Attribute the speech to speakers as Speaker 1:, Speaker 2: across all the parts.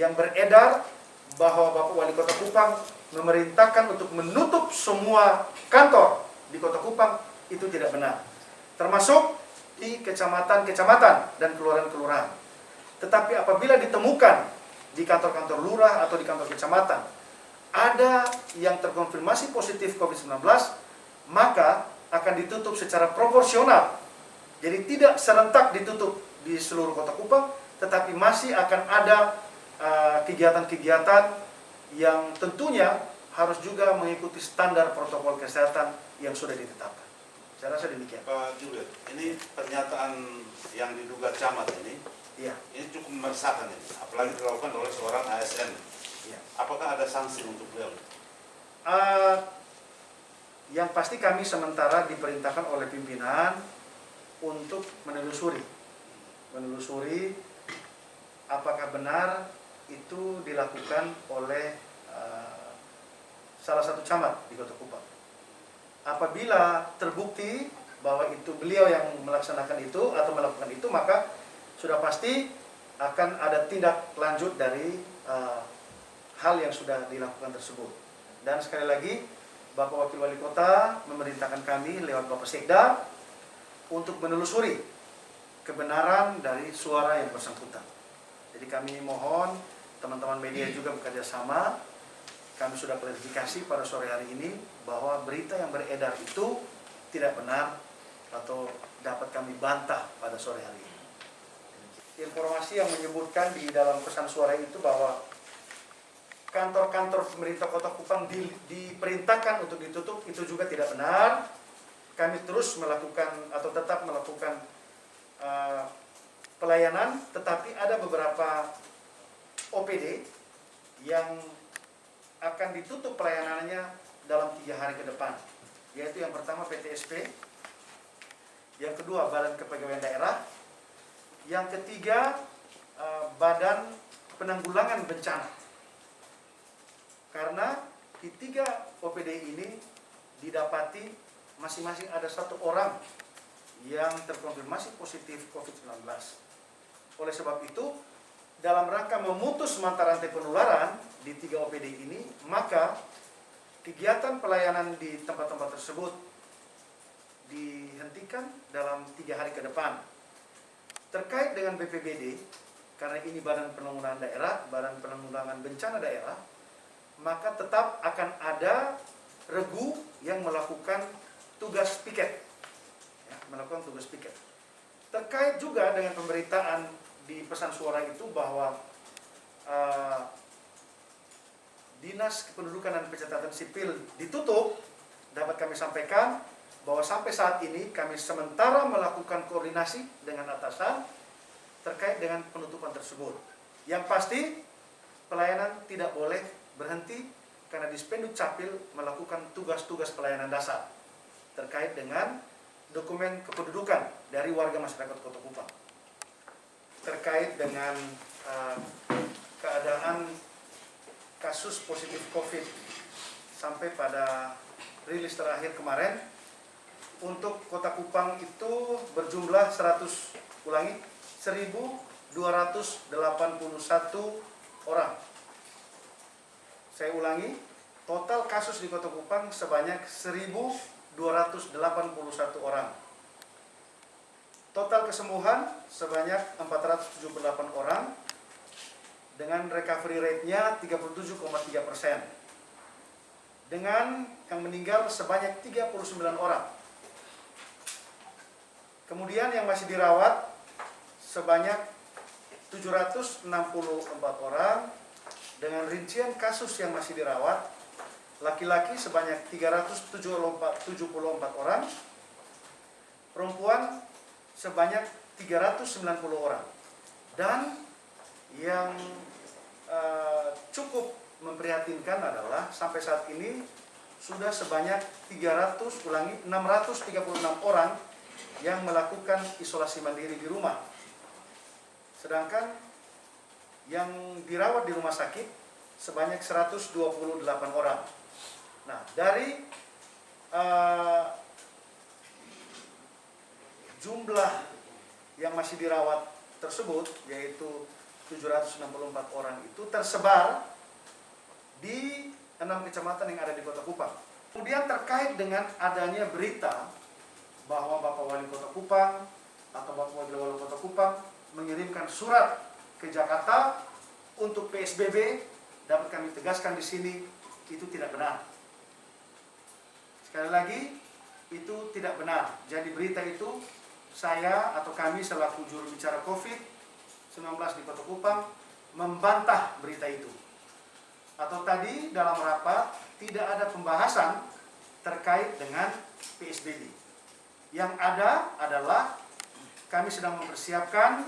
Speaker 1: yang beredar bahwa Bapak Wali Kota Kupang memerintahkan untuk menutup semua kantor di Kota Kupang itu tidak benar. Termasuk di kecamatan-kecamatan dan kelurahan-kelurahan. Tetapi apabila ditemukan di kantor-kantor lurah atau di kantor kecamatan ada yang terkonfirmasi positif COVID-19, maka akan ditutup secara proporsional. Jadi tidak serentak ditutup di seluruh Kota Kupang, tetapi masih akan ada kegiatan-kegiatan yang tentunya harus juga mengikuti standar protokol kesehatan yang sudah ditetapkan. Saya rasa demikian.
Speaker 2: Pak Juliet, ini pernyataan yang diduga camat ini,
Speaker 1: Iya.
Speaker 2: ini cukup meresahkan ini, apalagi dilakukan oleh seorang ASN.
Speaker 1: Iya.
Speaker 2: Apakah ada sanksi untuk beliau?
Speaker 1: Yang pasti kami sementara diperintahkan oleh pimpinan untuk menelusuri apakah benar itu dilakukan oleh salah satu camat di Kota Kupang. Apabila terbukti bahwa itu beliau yang melaksanakan itu atau melakukan itu, maka sudah pasti akan ada tindak lanjut dari hal yang sudah dilakukan tersebut. Dan sekali lagi, Bapak Wakil Wali Kota memerintahkan kami lewat Bapak Sekda untuk menelusuri kebenaran dari suara yang bersangkutan. Jadi kami mohon teman-teman media juga bekerja sama. Kami sudah klarifikasi pada sore hari ini bahwa berita yang beredar itu tidak benar atau dapat kami bantah pada sore hari ini. Informasi yang menyebutkan di dalam pesan suara itu bahwa kantor-kantor pemerintah Kota Kupang diperintahkan untuk ditutup, itu juga tidak benar. Kami terus melakukan atau tetap melakukan pelayanan, tetapi ada beberapa OPD yang akan ditutup pelayanannya dalam 3 hari ke depan, yaitu yang pertama PTSP, yang kedua Badan Kepegawaian Daerah, yang ketiga Badan Penanggulangan Bencana. Karena di 3 OPD ini didapati masing-masing ada 1 orang yang terkonfirmasi positif COVID-19. Oleh sebab itu, dalam rangka memutus mata rantai penularan di 3 OPD ini, maka kegiatan pelayanan di tempat-tempat tersebut dihentikan dalam 3 hari ke depan. Terkait dengan BPBD, karena ini Badan Penanggulangan Daerah, Badan Penanggulangan Bencana Daerah, maka tetap akan ada regu yang melakukan tugas piket. Melakukan tugas piket. Terkait juga dengan pemberitaan di pesan suara itu bahwa Dinas Kependudukan dan Pencatatan Sipil ditutup, dapat kami sampaikan bahwa sampai saat ini kami sementara melakukan koordinasi dengan atasan terkait dengan penutupan tersebut. Yang pasti pelayanan tidak boleh berhenti karena Dispenduk Capil melakukan tugas-tugas pelayanan dasar terkait dengan dokumen kependudukan dari warga masyarakat Kota Kupang. Terkait dengan keadaan kasus positif COVID sampai pada rilis terakhir kemarin, untuk Kota Kupang itu berjumlah 1.281 orang. Saya ulangi, total kasus di Kota Kupang sebanyak 1.281 orang. Total kesembuhan sebanyak 478 orang dengan recovery rate-nya 37,3%. Dengan yang meninggal sebanyak 39 orang. Kemudian yang masih dirawat sebanyak 764 orang dengan rincian kasus yang masih dirawat, laki-laki sebanyak 374 orang, perempuan sebanyak 390 orang. Dan yang cukup memprihatinkan adalah sampai saat ini sudah sebanyak 636 orang yang melakukan isolasi mandiri di rumah. Sedangkan yang dirawat di rumah sakit sebanyak 128 orang. Nah, dari jumlah yang masih dirawat tersebut, yaitu 764 orang itu tersebar di 6 kecamatan yang ada di Kota Kupang. Kemudian terkait dengan adanya berita bahwa Bapak Wali Kota Kupang atau Bapak Wakil Wali Kota Kupang mengirimkan surat ke Jakarta untuk PSBB, dapat kami tegaskan di sini itu tidak benar. Sekali lagi, itu tidak benar. Jadi berita itu saya atau kami selaku juru bicara COVID-19 di Kota Kupang membantah berita itu. Atau tadi dalam rapat tidak ada pembahasan terkait dengan PSBB. Yang ada adalah kami sedang mempersiapkan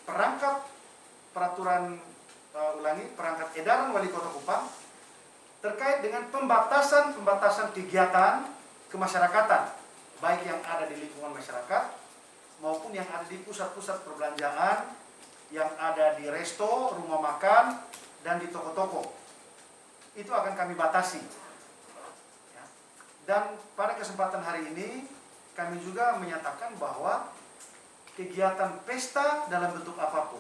Speaker 1: perangkat perangkat edaran Wali Kota Kupang terkait dengan pembatasan kegiatan kemasyarakatan, baik yang ada di lingkungan masyarakat maupun yang ada di pusat-pusat perbelanjaan, yang ada di resto, rumah makan, dan di toko-toko. Itu akan kami batasi. Dan pada kesempatan hari ini kami juga menyatakan bahwa kegiatan pesta dalam bentuk apapun,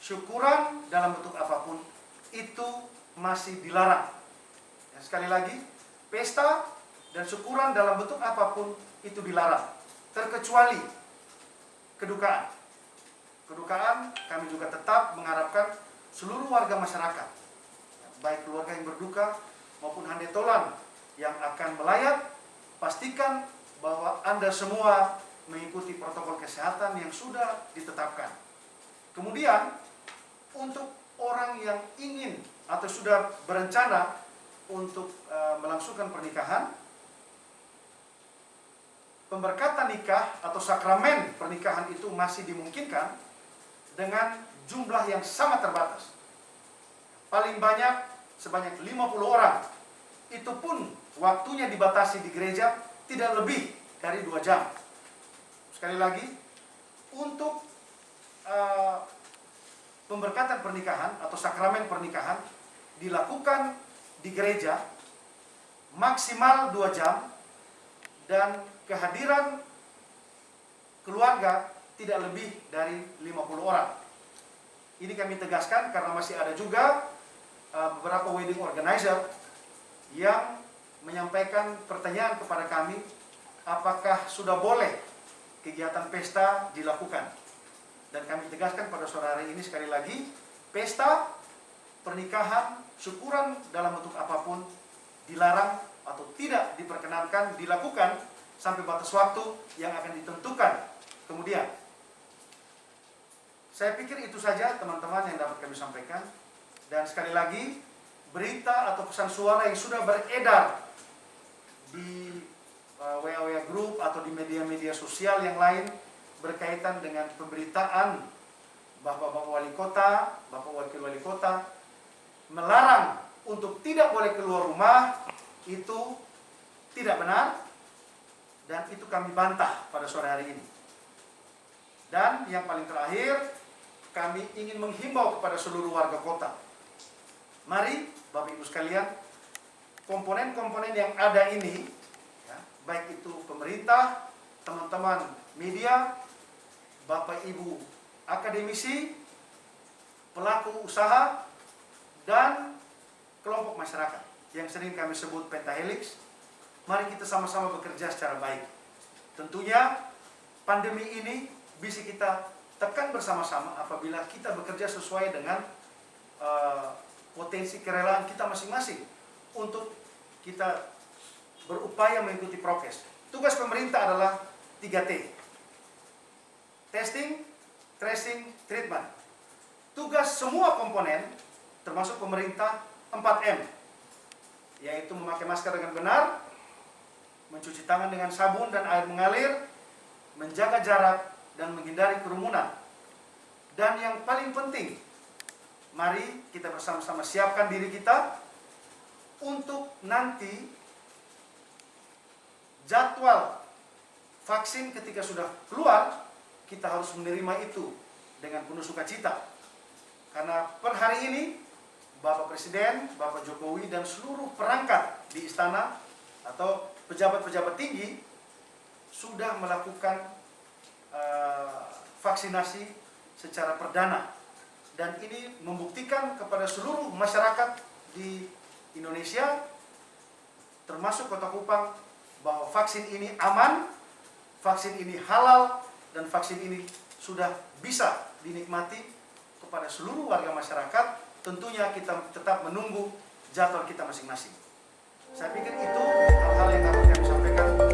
Speaker 1: syukuran dalam bentuk apapun, itu masih dilarang. Sekali lagi, pesta dan syukuran dalam bentuk apapun itu dilarang, terkecuali kedukaan. Kedukaan kami juga tetap mengharapkan seluruh warga masyarakat, baik keluarga yang berduka maupun handetolan yang akan melayat, pastikan bahwa Anda semua mengikuti protokol kesehatan yang sudah ditetapkan. Kemudian, untuk orang yang ingin atau sudah berencana untuk melangsungkan pernikahan, pemberkatan nikah atau sakramen pernikahan itu masih dimungkinkan dengan jumlah yang sangat terbatas. Paling banyak sebanyak 50 orang. Itu pun waktunya dibatasi di gereja tidak lebih dari 2 jam. Sekali lagi, untuk pemberkatan pernikahan atau sakramen pernikahan dilakukan di gereja maksimal 2 jam dan kehadiran keluarga tidak lebih dari 50 orang. Ini kami tegaskan karena masih ada juga beberapa wedding organizer yang menyampaikan pertanyaan kepada kami, apakah sudah boleh kegiatan pesta dilakukan. Dan kami tegaskan pada sore hari ini sekali lagi, pesta, pernikahan, syukuran dalam bentuk apapun dilarang atau tidak diperkenankan dilakukan sampai batas waktu yang akan ditentukan kemudian. Saya pikir itu saja teman-teman yang dapat kami sampaikan. Dan sekali lagi, berita atau pesan suara yang sudah beredar di WA Group atau di media-media sosial yang lain berkaitan dengan pemberitaan bahwa Bapak Wali Kota, Bapak Wakil Wali Kota melarang untuk tidak boleh keluar rumah, itu tidak benar dan itu kami bantah pada sore hari ini. Dan yang paling terakhir, kami ingin menghimbau kepada seluruh warga kota. Mari Bapak Ibu sekalian, komponen-komponen yang ada ini, ya, baik itu pemerintah, teman-teman media, Bapak Ibu akademisi, pelaku usaha, dan kelompok masyarakat yang sering kami sebut pentahelix, mari kita sama-sama bekerja secara baik. Tentunya pandemi ini bisa kita tekan bersama-sama apabila kita bekerja sesuai dengan potensi kerelaan kita masing-masing untuk kita berupaya mengikuti prokes. Tugas pemerintah adalah 3T. Testing, tracing, treatment. Tugas semua komponen, termasuk pemerintah, 4M. Yaitu memakai masker dengan benar, mencuci tangan dengan sabun dan air mengalir, menjaga jarak, dan menghindari kerumunan. Dan yang paling penting, mari kita bersama-sama siapkan diri kita untuk nanti jadwal vaksin ketika sudah keluar, kita harus menerima itu dengan penuh sukacita. Karena per hari ini, Bapak Presiden, Bapak Jokowi, dan seluruh perangkat di istana atau pejabat-pejabat tinggi sudah melakukan vaksinasi secara perdana dan ini membuktikan kepada seluruh masyarakat di Indonesia termasuk Kota Kupang bahwa vaksin ini aman, vaksin ini halal, dan vaksin ini sudah bisa dinikmati kepada seluruh warga masyarakat. Tentunya kita tetap menunggu jadwal kita masing-masing. Saya pikir itu hal-hal yang dapat kami sampaikan.